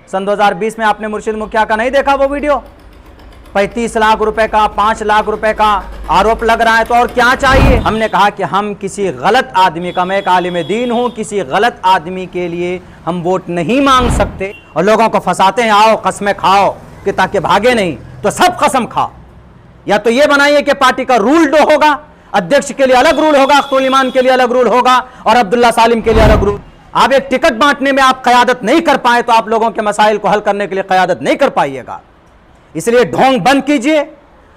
सन 2020 में आपने मुर्शिद मुखिया का नहीं देखा वो वीडियो? 35 लाख रुपए का, 5 लाख रुपए का आरोप लग रहा है, तो और क्या चाहिए? हमने कहा कि हम किसी गलत आदमी का, मैं एक आलिम दीन हूं, किसी गलत आदमी के लिए हम वोट नहीं मांग सकते। और लोगों को फंसाते हैं, आओ कस्में खाओ कि ताकि भागे नहीं, तो सब कसम खाओ। या तो ये बनाइए कि पार्टी का रूल दो होगा, अध्यक्ष के लिए अलग रूल होगा, अख्तरुल ईमान के लिए अलग रूल होगा और अब्दुल्ला सालिम के लिए अलग रूल। आप एक टिकट बांटने में आप क़यादत नहीं कर पाए तो आप लोगों के मसाइल को हल करने के लिए क़यादत नहीं कर पाइएगा। इसलिए ढोंग बंद कीजिए।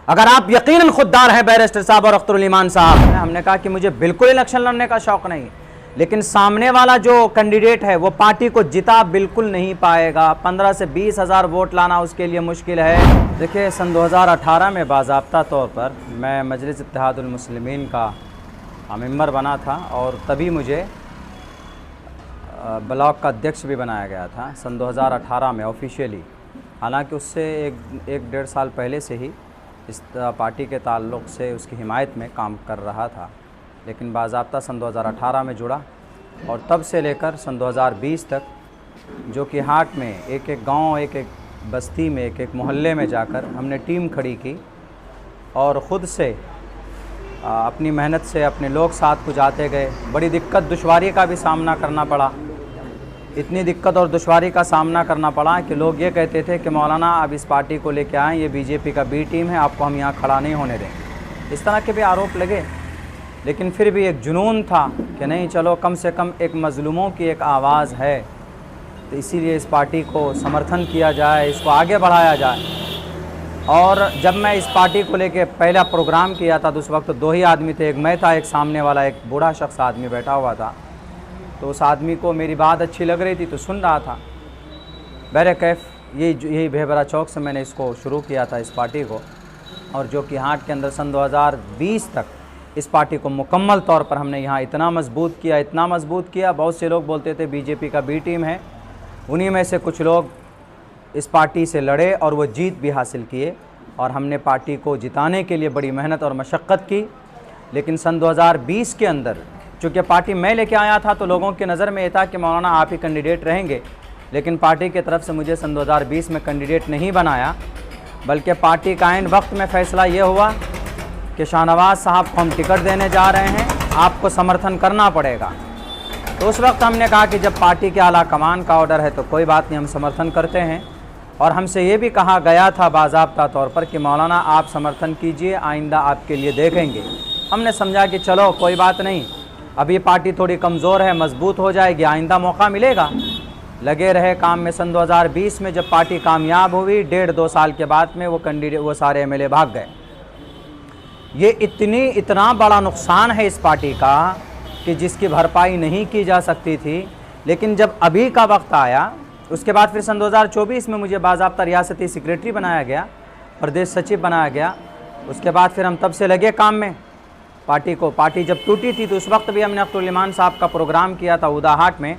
अगर आप यकीनन खुददार हैं बैरिस्टर साहब और अख्तरुल ईमान साहब, हमने कहा कि मुझे बिल्कुल इलेक्शन लड़ने का शौक नहीं, लेकिन सामने वाला जो कैंडिडेट है वो पार्टी को जिता बिल्कुल नहीं पाएगा। 15 से 20 हज़ार वोट लाना उसके लिए मुश्किल है। देखिए, सन 2018 में बाज़ाब्ता तौर पर मैं मजलिस इत्तेहादुल मुस्लिमीन का मेंबर बना था और तभी मुझे ब्लॉक का अध्यक्ष भी बनाया गया था सन 2018 में ऑफिशियली। हालांकि उससे एक डेढ़ साल पहले से ही इस पार्टी के ताल्लुक़ से उसकी हिमायत में काम कर रहा था, लेकिन बाज़ाब्ता सन 2018 में जुड़ा और तब से लेकर सन 2020 तक जो कि हाट में एक एक गांव, एक एक बस्ती में, एक एक मोहल्ले में जाकर हमने टीम खड़ी की और ख़ुद से अपनी मेहनत से अपने लोग साथ को जाते गए। बड़ी दिक्कत दुश्वारी का भी सामना करना पड़ा। इतनी दिक्कत और दुश्वारी का सामना करना पड़ा कि लोग ये कहते थे कि मौलाना आप इस पार्टी को लेके आएँ, ये बीजेपी का बी टीम है, आपको हम यहाँ खड़ा नहीं होने देंगे। इस तरह के भी आरोप लगे, लेकिन फिर भी एक जुनून था कि नहीं, चलो कम से कम एक मज़लूमों की एक आवाज़ है, तो इसीलिए इस पार्टी को समर्थन किया जाए, इसको आगे बढ़ाया जाए। और जब मैं इस पार्टी को लेके पहला प्रोग्राम किया था तो उस वक्त 2 ही आदमी थे, एक मैं था, एक सामने वाला एक बूढ़ा शख्स आदमी बैठा हुआ था। तो उस आदमी को मेरी बात अच्छी लग रही थी तो सुन रहा था। बहरकैफ यही भेबरा चौक से मैंने इसको शुरू किया था इस पार्टी को, और जो कि हाट के अंदर सन 2020 तक इस पार्टी को मुकम्मल तौर पर हमने यहाँ इतना मजबूत किया। बहुत से लोग बोलते थे बीजेपी का बी टीम है, उन्हीं में से कुछ लोग इस पार्टी से लड़े और वो जीत भी हासिल किए और हमने पार्टी को जिताने के लिए बड़ी मेहनत और मशक्क़त की। लेकिन सन 2020 के अंदर चूँकि पार्टी मैं लेके आया था तो लोगों की नज़र में ये था कि मौलाना आप ही कैंडिडेट रहेंगे, लेकिन पार्टी की तरफ से मुझे सन 2020 में कैंडिडेट नहीं बनाया, बल्कि पार्टी का ऐन वक्त में फ़ैसला ये हुआ कि शाहनवाज साहब को हम टिकट देने जा रहे हैं, आपको समर्थन करना पड़ेगा। तो उस वक्त हमने कहा कि जब पार्टी के आला कमान का ऑर्डर है तो कोई बात नहीं, हम समर्थन करते हैं। और हमसे ये भी कहा गया था बाज़ाब्ता तौर पर कि मौलाना आप समर्थन कीजिए, आइंदा आपके लिए देखेंगे। हमने समझा कि चलो कोई बात नहीं, अभी पार्टी थोड़ी कमज़ोर है, मजबूत हो जाएगी, आइंदा मौका मिलेगा। लगे रहे काम में। सन 2020 में जब पार्टी कामयाब हुई, 1.5-2 साल के बाद में वो सारे एमएलए भाग गए। ये इतना बड़ा नुकसान है इस पार्टी का कि जिसकी भरपाई नहीं की जा सकती थी। लेकिन जब अभी का वक्त आया, उसके बाद फिर सन 2024 में मुझे बाज़ाब्ता रियासती सेक्रेटरी बनाया गया, प्रदेश सचिव बनाया गया। उसके बाद फिर हम तब से लगे काम में पार्टी जब टूटी थी तो उस वक्त भी हमने अख्तरुल ईमान साहब का प्रोग्राम किया था उदाहाट में,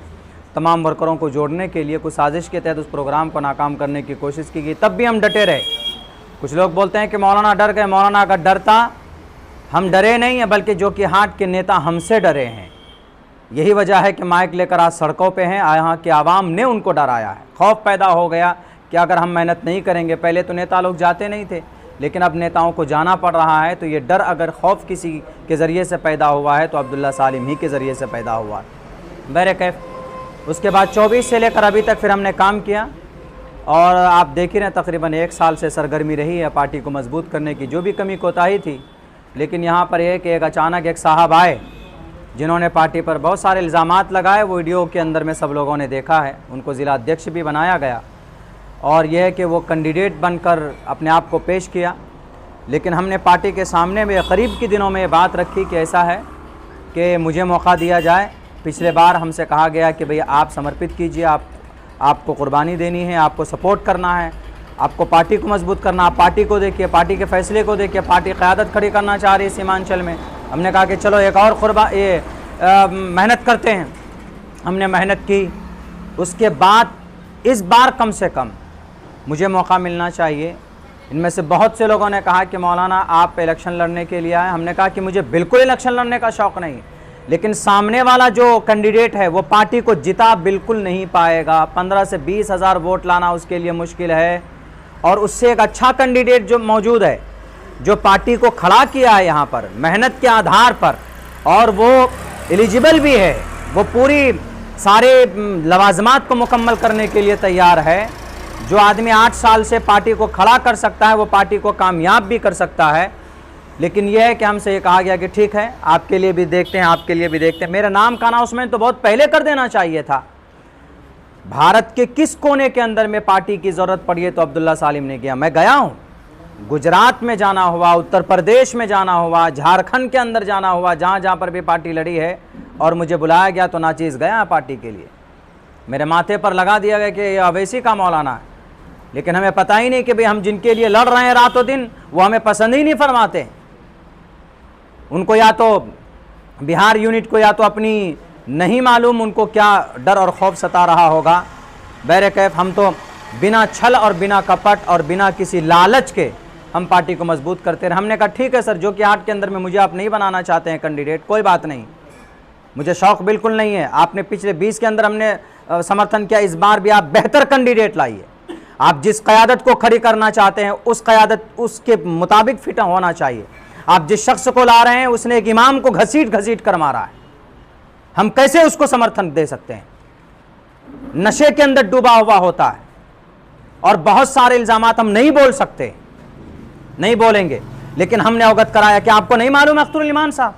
तमाम वर्करों को जोड़ने के लिए। कुछ साजिश के तहत उस प्रोग्राम को नाकाम करने की कोशिश की गई, तब भी हम डटे रहे। कुछ लोग बोलते हैं कि मौलाना डर गए। मौलाना अगर डरता, हम डरे नहीं हैं, बल्कि जो कि हाट के नेता हमसे डरे हैं। यही वजह है कि माइक लेकर आज सड़कों पे हैं, यहाँ के आवाम ने उनको डराया है। खौफ पैदा हो गया कि अगर हम मेहनत नहीं करेंगे, पहले तो नेता लोग जाते नहीं थे, लेकिन अब नेताओं को जाना पड़ रहा है। तो ये डर अगर खौफ किसी के ज़रिए से पैदा हुआ है तो अब्दुल्ला सालिम ही के ज़रिए से पैदा हुआ है। बहरकैफ उसके बाद 24 से लेकर अभी तक फिर हमने काम किया और आप देख ही रहे तकरीबन 1 साल से सरगर्मी रही है पार्टी को मजबूत करने की, जो भी कमी कोताही थी। लेकिन यहाँ पर एक अचानक एक साहब आए जिन्होंने पार्टी पर बहुत सारे इल्ज़ामात लगाए, वो वीडियो के अंदर में सब लोगों ने देखा है। उनको ज़िला अध्यक्ष भी बनाया गया और यह है कि वो कैंडिडेट बनकर अपने आप को पेश किया। लेकिन हमने पार्टी के सामने में करीब के दिनों में ये बात रखी कि ऐसा है कि मुझे मौका दिया जाए। पिछले बार हमसे कहा गया कि भैया आप समर्पित कीजिए, आपको कुर्बानी देनी है, आपको सपोर्ट करना है, आपको पार्टी को मजबूत करना। आप पार्टी को देखिए, पार्टी के फ़ैसले को देखिए, पार्टी क़यादत खड़ी करना चाह रही है सीमांचल में। हमने कहा कि चलो एक और मेहनत करते हैं। हमने मेहनत की। उसके बाद इस बार कम से कम मुझे मौका मिलना चाहिए। इनमें से बहुत से लोगों ने कहा कि मौलाना आप इलेक्शन लड़ने के लिए आए। हमने कहा कि मुझे बिल्कुल इलेक्शन लड़ने का शौक़ नहीं, लेकिन सामने वाला जो कैंडिडेट है वो पार्टी को जिता बिल्कुल नहीं पाएगा। 15 से 20 हज़ार वोट लाना उसके लिए मुश्किल है। और उससे एक अच्छा कैंडिडेट जो मौजूद है, जो पार्टी को खड़ा किया है यहाँ पर मेहनत के आधार पर, और वो एलिजिबल भी है, वो पूरी सारे लवाजमात को मुकम्मल करने के लिए तैयार है। जो आदमी 8 साल से पार्टी को खड़ा कर सकता है वो पार्टी को कामयाब भी कर सकता है। लेकिन यह है कि हमसे ये कहा गया कि ठीक है, आपके लिए भी देखते हैं, आपके लिए भी देखते हैं। मेरा नाम का अनाउंसमेंट तो बहुत पहले कर देना चाहिए था। भारत के किस कोने के अंदर में पार्टी की ज़रूरत पड़ी है तो अब्दुल्ला सालिम ने किया। मैं गया हूँ, गुजरात में जाना हुआ, उत्तर प्रदेश में जाना हुआ, झारखंड के अंदर जाना हुआ, जहाँ जहाँ पर भी पार्टी लड़ी है और मुझे बुलाया गया तो नाचीज़ गया पार्टी के लिए। मेरे माथे पर लगा दिया गया कि ये अवैसी का मौलाना है, लेकिन हमें पता ही नहीं कि भाई हम जिनके लिए लड़ रहे हैं रातों दिन वो हमें पसंद ही नहीं फरमाते। उनको या तो बिहार यूनिट को या तो अपनी नहीं मालूम उनको क्या डर और खौफ सता रहा होगा। बहरकैफ हम तो बिना छल और बिना कपट और बिना किसी लालच के हम पार्टी को मजबूत करते रहे। हमने कहा ठीक है सर, जो कि हाट के अंदर में मुझे आप नहीं बनाना चाहते हैं कैंडिडेट, कोई बात नहीं, मुझे शौक़ बिल्कुल नहीं है। आपने पिछले 20 के अंदर हमने समर्थन किया, इस बार भी आप बेहतर कैंडिडेट लाइए। आप जिस क़यादत को खड़ी करना चाहते हैं उस क़यादत उसके मुताबिक फिट होना चाहिए। आप जिस शख्स को ला रहे हैं उसने एक इमाम को घसीट घसीट कर मारा है, हम कैसे उसको समर्थन दे सकते हैं? नशे के अंदर डूबा हुआ होता है और बहुत सारे इल्ज़ामात हम नहीं बोल सकते, नहीं बोलेंगे, लेकिन हमने अवगत कराया कि आपको नहीं मालूम है अख्तरुल ईमान साहब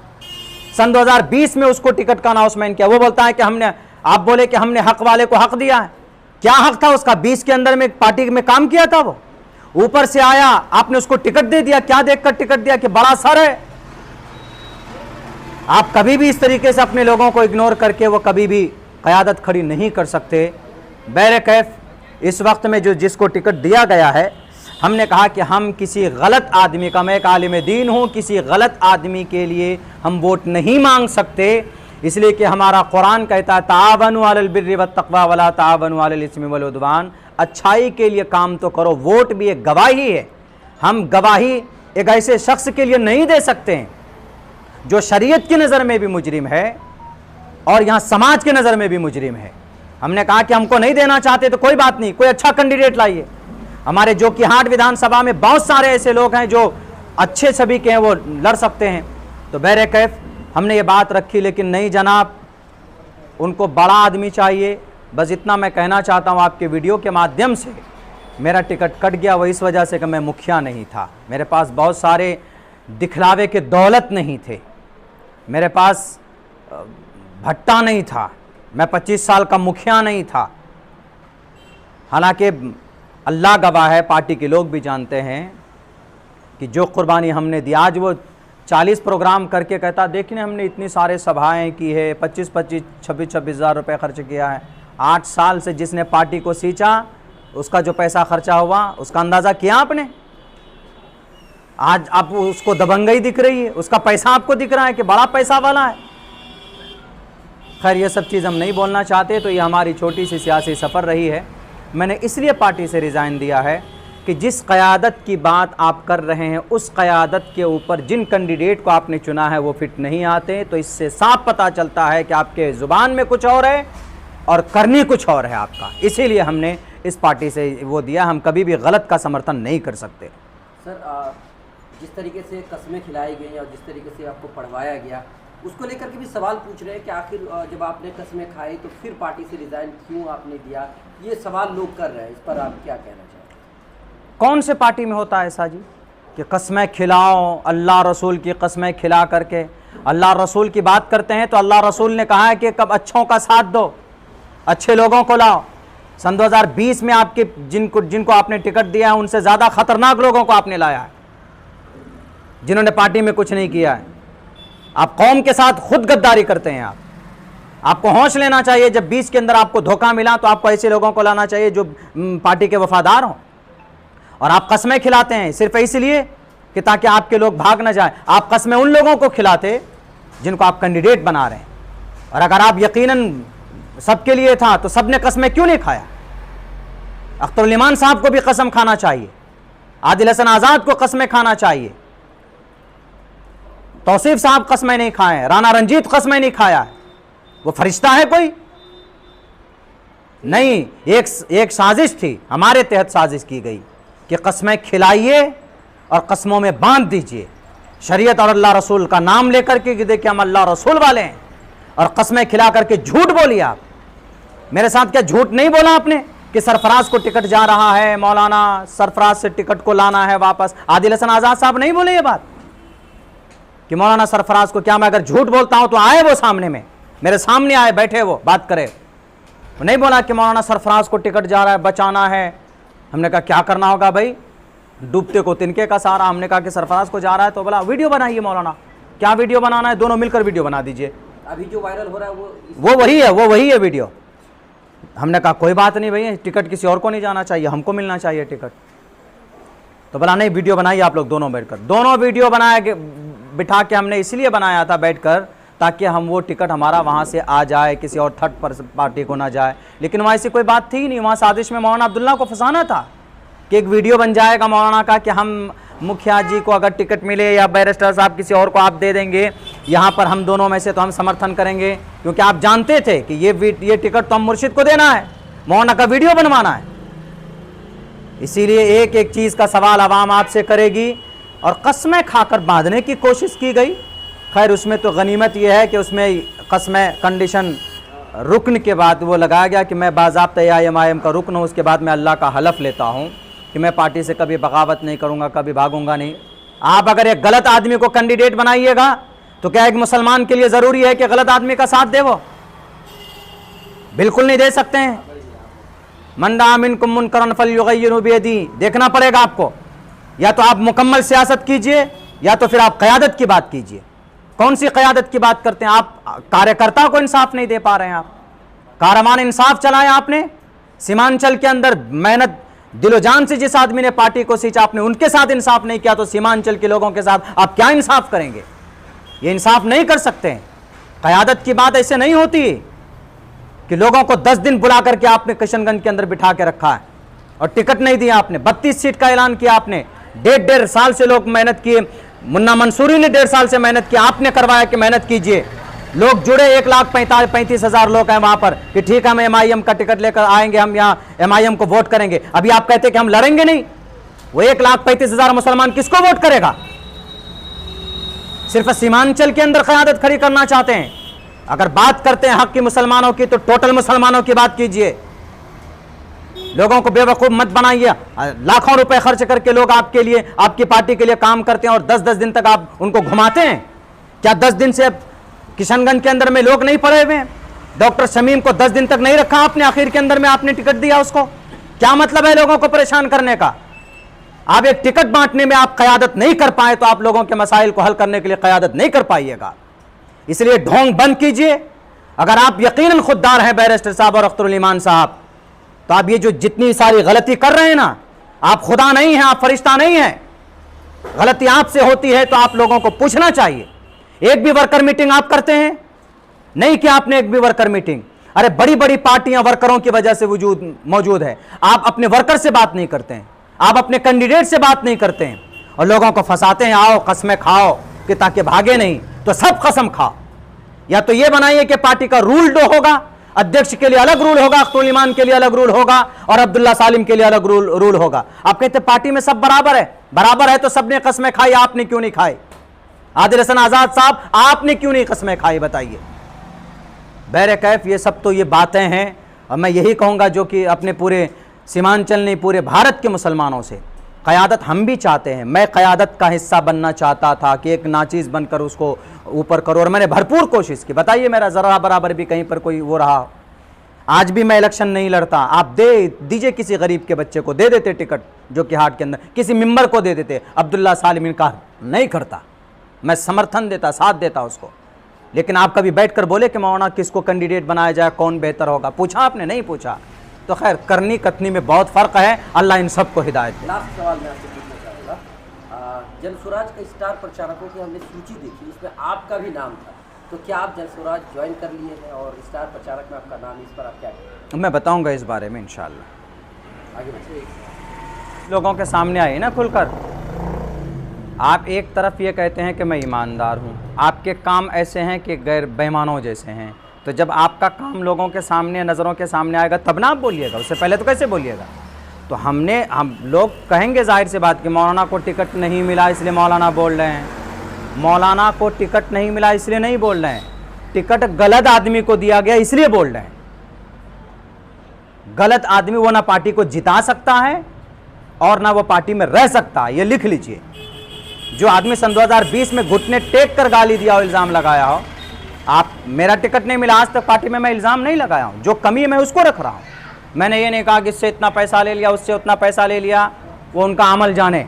सन 2020 में उसको टिकट का अनाउंसमेंट किया। वो बोलता है कि हमने, आप बोले कि हमने हक वाले को हक दिया है। क्या हक था उसका? 20 के अंदर में पार्टी में काम किया था, वो ऊपर से आया, आपने उसको टिकट दे दिया। क्या देखकर टिकट दिया कि बड़ा सर है? आप कभी भी इस तरीके से अपने लोगों को इग्नोर करके वो कभी भी क़यादत खड़ी नहीं कर सकते। बहरकैफ इस वक्त में जो जिसको टिकट दिया गया है, हमने कहा कि हम किसी गलत आदमी का, मैं एक आलिम दीन हूँ, किसी गलत आदमी के लिए हम वोट नहीं मांग सकते, इसलिए कि हमारा कुरान कहता है तावनु अलल बिर्रि वत्तक़वा वला तावनु अलल इस्मि वल उद्वान। अच्छाई के लिए काम तो करो। वोट भी एक गवाही है। हम गवाही एक ऐसे शख्स के लिए नहीं दे सकते हैं जो शरीयत की नज़र में भी मुजरिम है और यहाँ समाज की नज़र में भी मुजरिम है। हमने कहा कि हमको नहीं देना चाहते तो कोई बात नहीं, कोई अच्छा कैंडिडेट लाइए। हमारे जो कि हाट विधानसभा में बहुत सारे ऐसे लोग हैं जो अच्छे छवि के हैं, वो लड़ सकते हैं। तो बहरकैफ हमने ये बात रखी, लेकिन नहीं जनाब, उनको बड़ा आदमी चाहिए। बस इतना मैं कहना चाहता हूँ आपके वीडियो के माध्यम से। मेरा टिकट कट गया वो इस वजह से कि मैं मुखिया नहीं था, मेरे पास बहुत सारे दिखलावे के दौलत नहीं थे, मेरे पास भट्टा नहीं था, मैं 25 साल का मुखिया नहीं था। हालांकि अल्लाह गवाह है, पार्टी के लोग भी जानते हैं कि जो कुर्बानी हमने दी। आज वो 40 प्रोग्राम करके कहता देखिए हमने इतनी सारे सभाएं की है, 25-25, 26-26 हज़ार रुपये खर्च किया है। 8 साल से जिसने पार्टी को सींचा उसका जो पैसा खर्चा हुआ उसका अंदाज़ा किया आपने? आज आप उसको दबंगई दिख रही है, उसका पैसा आपको दिख रहा है कि बड़ा पैसा वाला है। खैर ये सब चीज़ हम नहीं बोलना चाहते। तो ये हमारी छोटी सी सियासी सफ़र रही है। मैंने इसलिए पार्टी से रिज़ाइन दिया है कि जिस क़यादत की बात आप कर रहे हैं उस क़यादत के ऊपर जिन कैंडिडेट को आपने चुना है वो फिट नहीं आते। तो इससे साफ पता चलता है कि आपके ज़ुबान में कुछ और है और करनी कुछ और है आपका। इसीलिए हमने इस पार्टी से वो दिया। हम कभी भी गलत का समर्थन नहीं कर सकते। सर, जिस तरीके से कस्में खिलाई गई और जिस तरीके से आपको पढ़वाया गया, उसको लेकर के भी सवाल पूछ रहे हैं कि आखिर जब आपने कस्में खाई तो फिर पार्टी से रिज़ाइन क्यों आपने दिया? ये सवाल लोग कर रहे हैं, इस पर आप क्या कहना चाहते हैं? कौन से पार्टी में होता है ऐसा जी कि कस्में खिलाओ? अल्लाह रसूल की कस्में खिला करके अल्लाह रसूल की बात करते हैं तो अल्लाह रसूल ने कहा है कि कब अच्छों का साथ दो, अच्छे लोगों को लाओ। सन 2020 में आपके जिनको आपने टिकट दिया है उनसे ज़्यादा ख़तरनाक लोगों को आपने लाया है, जिन्होंने पार्टी में कुछ नहीं किया है। आप कौम के साथ खुद गद्दारी करते हैं। आपको होश लेना चाहिए। जब 20 के अंदर आपको धोखा मिला तो आपको ऐसे लोगों को लाना चाहिए जो पार्टी के वफादार हों। और आप कस्में खिलाते हैं सिर्फ इसलिए कि ताकि आपके लोग भाग ना जाएं। आप कस्में उन लोगों को खिलाते जिनको आप कैंडिडेट बना रहे हैं। और अगर आप यकीनन सबके लिए था तो सबने कस्में क्यों नहीं खाया? अख्तरुल ईमान साहब को भी कसम खाना चाहिए, आदिल हसन आज़ाद को कस्में खाना चाहिए। तौसीफ साहब कस्में नहीं खाए, राणा रंजीत कस्में नहीं खाया है, वो फरिश्ता है कोई नहीं। एक साजिश थी, हमारे तहत साजिश की गई कि कस्में खिलाइए और कस्मों में बांध दीजिए, शरीयत और अल्लाह रसूल का नाम लेकर के कि देखिए हम अल्लाह रसूल वाले हैं, और कस्में खिला करके झूठ बोलिए। आप मेरे साथ क्या झूठ नहीं बोला आपने कि सरफराज को टिकट जा रहा है, मौलाना सरफराज से टिकट को लाना है वापस? आदिल हसन आज़ाद साहब नहीं बोले ये बात कि मौलाना सरफराज को? क्या मैं अगर झूठ बोलता हूं तो आए वो सामने में, मेरे सामने आए, बैठे वो बात करे। वो नहीं बोला कि मौलाना सरफराज को टिकट जा रहा है, बचाना है। हमने कहा क्या करना होगा भाई, डूबते को तिनके का सहारा। हमने कहा कि सरफराज को जा रहा है तो बोला वीडियो बनाइए मौलाना। क्या वीडियो बनाना है? दोनों मिलकर वीडियो बना दीजिए। अभी जो वायरल हो रहा है वो वही है वीडियो। हमने कहा कोई बात नहीं भैया, टिकट किसी और को नहीं जाना चाहिए, हमको मिलना चाहिए टिकट। तो बोला नहीं वीडियो बनाइए आप लोग दोनों बैठकर। दोनों वीडियो बनाया, बिठा के हमने इसलिए बनाया था बैठकर ताकि हम वो टिकट हमारा वहाँ से आ जाए, किसी और थर्ड पार्टी को ना जाए। लेकिन वहाँ ऐसी कोई बात थी नहीं। वहाँ साजिश में मौलाना अब्दुल्ला को फंसाना था कि एक वीडियो बन जाएगा मौलाना का कि हम मुखिया जी को अगर टिकट मिले या बैरिस्टर साहब किसी और को आप दे देंगे, यहाँ पर हम दोनों में से तो हम समर्थन करेंगे, क्योंकि आप जानते थे कि ये टिकट तो हम मुर्शिद को देना है, मौलाना का वीडियो बनवाना है। इसीलिए एक एक चीज़ का सवाल आवाम आपसे करेगी, और कस्में खाकर बांधने की कोशिश की गई। खैर उसमें तो गनीमत यह है कि उसमें कस्में कंडीशन रुकन के बाद वो लगाया गया कि मैं बाज़ाब्ता एआईएम का रुकन हूँ, उसके बाद मैं अल्लाह का हलफ लेता हूँ कि मैं पार्टी से कभी बगावत नहीं करूँगा, कभी भागूंगा नहीं। आप अगर एक गलत आदमी को कैंडिडेट बनाइएगा तो क्या एक मुसलमान के लिए ज़रूरी है कि गलत आदमी का साथ दे? वो बिल्कुल नहीं दे सकते हैं। मन रआ मिनकुम मुनकरन फल्युगय्यिरहु बियदिही, देखना पड़ेगा आपको। या तो आप मुकम्मल सियासत कीजिए या तो फिर आप क़यादत की बात कीजिए। कौन सी क़यादत की बात करते हैं आप? कार्यकर्ता को इंसाफ नहीं दे पा रहे हैं आप। कारवान इंसाफ चलाया आपने, सीमांचल के अंदर मेहनत दिलो जान से जिस आदमी ने पार्टी को सींचा, आपने उनके साथ इंसाफ नहीं किया तो सीमांचल के लोगों के साथ आप क्या इंसाफ करेंगे? ये इंसाफ नहीं कर सकते हैं। क़यादत की बात ऐसे नहीं होती कि लोगों को 10 दिन बुला करके आपने किशनगंज के अंदर बिठा के रखा है और टिकट नहीं दिया आपने। 32 सीट का ऐलान किया आपने, 1.5 साल से लोग मेहनत किए। मुन्ना मंसूरी ने 1.5 साल से मेहनत की, आपने करवाया कि मेहनत कीजिए। लोग जुड़े, 1,35,000 लोग हैं वहां पर कि ठीक है हम एमआईएम का टिकट लेकर आएंगे, हम यहाँ एमआईएम को वोट करेंगे। अभी आप कहते कि हम लड़ेंगे नहीं। वो 1,35,000 मुसलमान किसको वोट करेगा? सिर्फ सीमांचल के अंदर क़यादत खड़ी करना चाहते हैं। अगर बात करते हैं हक की मुसलमानों की तो टोटल मुसलमानों की बात कीजिए। लोगों को बेवकूफ़ मत बनाइए। लाखों रुपए खर्च करके लोग आपके लिए, आपकी पार्टी के लिए काम करते हैं और 10-10 दिन तक आप उनको घुमाते हैं। क्या 10 दिन से किशनगंज के अंदर में लोग नहीं पड़े हुए हैं? डॉक्टर शमीम को 10 दिन तक नहीं रखा आपने, आखिर के अंदर में आपने टिकट दिया उसको। क्या मतलब है लोगों को परेशान करने का? आप एक टिकट बांटने में आप क़यादत नहीं कर पाए तो आप लोगों के मसाइल को हल करने के लिए क़यादत नहीं कर पाइएगा। इसलिए ढोंग बंद कीजिए। अगर आप यकीनन खुददार हैं बैरिस्टर साहब और अख्तरुल ईमान साहब, तो आप ये जो जितनी सारी गलती कर रहे हैं ना, आप खुदा नहीं हैं, आप फरिश्ता नहीं हैं। गलती आपसे होती है तो आप लोगों को पूछना चाहिए। एक भी वर्कर मीटिंग आप करते हैं? नहीं कि आपने एक भी वर्कर मीटिंग। अरे बड़ी बड़ी पार्टियां वर्करों की वजह से मौजूद है। आप अपने वर्कर से बात नहीं करते हैं, आप अपने कैंडिडेट से बात नहीं करते हैं और लोगों को फंसाते हैं, आओ कस्में खाओ कि ताकि भागे नहीं। तो सब कसम खाओ। या तो ये बनाइए कि पार्टी का रूल दो होगा, अध्यक्ष के लिए अलग रूल होगा, अख्तरुल ईमान के लिए अलग रूल होगा और अब्दुल्ला सालिम के लिए अलग रूल होगा। आप कहते पार्टी में सब बराबर है तो सबने कस्में खाई, आपने क्यों नहीं खाई? आदिल हसन आज़ाद साहब, आपने क्यों नहीं कस्में खाई बताइए? बहरकैफ ये सब तो ये बातें हैं और मैं यही कहूँगा जो कि अपने पूरे सीमांचल नहीं पूरे भारत के मुसलमानों से क़यादत हम भी चाहते हैं। मैं क़यादत का हिस्सा बनना चाहता था कि एक नाचीज़ बनकर उसको ऊपर करो और मैंने भरपूर कोशिश की। बताइए मेरा ज़रा बराबर भी कहीं पर कोई वो रहा? आज भी मैं इलेक्शन नहीं लड़ता। आप दीजिए किसी गरीब के बच्चे को दे देते टिकट जो कि हाट के अंदर, किसी मेंबर को दे देते। अब्दुल्ला सालिम इनकार नहीं करता, मैं समर्थन देता, साथ देता उसको। लेकिन आप कभी बैठकर बोले कि मौलाना किसको कैंडिडेट बनाया जाए, कौन बेहतर होगा? पूछा आपने? नहीं पूछा। तो खैर करनी कथनी में बहुत फ़र्क है। अल्लाह इन सबको हिदायत दे। लास्ट सवाल मैं आपसे पूछना चाहूँगा, जनसुराज के स्टार प्रचारकों की हमने सूची देखी, इसमें आपका भी नाम था। तो क्या आप जनसुराज ज्वाइन कर लिए हैं और स्टार प्रचारक में आपका नाम, इस पर आप क्या कहें? मैं बताऊँगा इस बारे में इंशाअल्लाह। आगे बढ़िए। लोगों के सामने आए ना खुलकर। आप एक तरफ ये कहते हैं कि मैं ईमानदार हूँ, आपके काम ऐसे हैं कि गैर बेईमानों जैसे हैं, तो जब आपका काम लोगों के सामने, नज़रों के सामने आएगा तब ना आप बोलिएगा, उससे पहले तो कैसे बोलिएगा। तो हम लोग कहेंगे जाहिर सी बात कि मौलाना को टिकट नहीं मिला इसलिए मौलाना बोल रहे हैं, मौलाना को टिकट नहीं मिला इसलिए नहीं बोल रहे हैं, टिकट गलत आदमी को दिया गया इसलिए बोल रहे हैं। गलत आदमी वो ना पार्टी को जिता सकता है और ना वो पार्टी में रह सकता है, ये लिख लीजिए। जो आदमी सन 2020 में घुटने टेक कर गाली दिया हो, इल्ज़ाम लगाया हो, आप मेरा टिकट नहीं मिला, आज तक पार्टी में मैं इल्ज़ाम नहीं लगाया हूँ, जो कमी है मैं उसको रख रहा हूँ। मैंने ये नहीं कहा कि इससे इतना पैसा ले लिया, उससे उतना पैसा ले लिया, वो उनका अमल जाने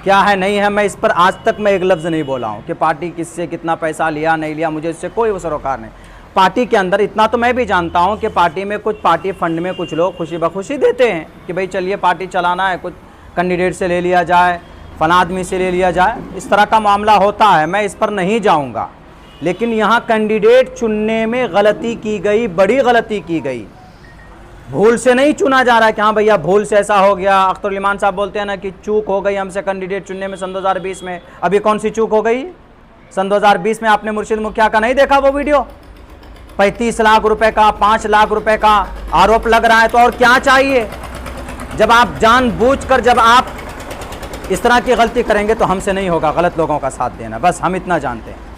क्या है नहीं है। मैं इस पर आज तक मैं एक लफ्ज़ नहीं बोला हूँ कि पार्टी किससे कितना पैसा लिया नहीं लिया, मुझे इससे कोई सरोकार नहीं। पार्टी के अंदर इतना तो मैं भी जानता हूँ कि पार्टी में कुछ पार्टी फंड में कुछ लोग खुशी बखुशी देते हैं कि भाई चलिए पार्टी चलाना है, कुछ कैंडिडेट से ले लिया जाए, फला आदमी से ले लिया जाए, इस तरह का मामला होता है, मैं इस पर नहीं जाऊँगा। लेकिन यहाँ कैंडिडेट चुनने में गलती की गई, बड़ी गलती की गई, भूल से नहीं चुना जा रहा है कि हाँ भैया भूल से ऐसा हो गया। अख्तर इमान साहब बोलते हैं ना कि चूक हो गई हमसे कैंडिडेट चुनने में सन 2020 में। अभी कौन सी चूक हो गई? सन 2020 में आपने मुर्शिद मुखिया का नहीं देखा वो वीडियो? 35 लाख रुपए का, 5 लाख रुपए का आरोप लग रहा है, तो और क्या चाहिए? जब आप जानबूझकर जब आप इस तरह की गलती करेंगे तो हमसे नहीं होगा गलत लोगों का साथ देना, बस हम इतना जानते हैं।